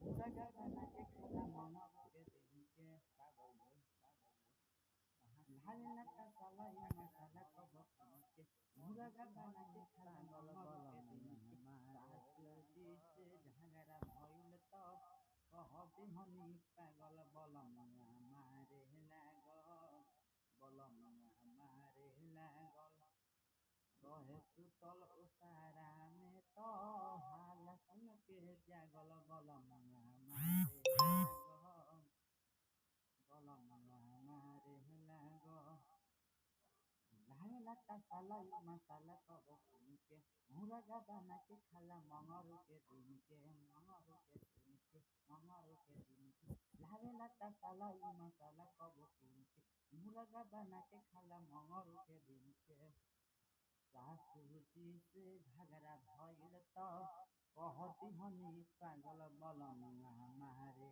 मुर्गा बना के खाला मंगरू के दिन के पागल बोल पागल बोल लाले लता साला ये मसाला कब किन के मुर्गा बना के खाला पागल मंगरू के बलम दिन के हमारे सासू जी लगो। से झगड़ा भइल त कहते हनी पागल बलम मारे लागल बलम मारे लागल रहे सुतल ओसारा में तो हाल सुन के जागल बलम मारे लागल बलम मारे लागल लाहे लता सालाई मसाला कब किन के मुर्गा बना के खाला मंगरू के दिन के लाहे लता सालाई मसाला कब किन के मुर्गा बना के खाला मंगरू के दिन के सासू जी से झगड़ा भइल त कहती हनी पागल बलम मारे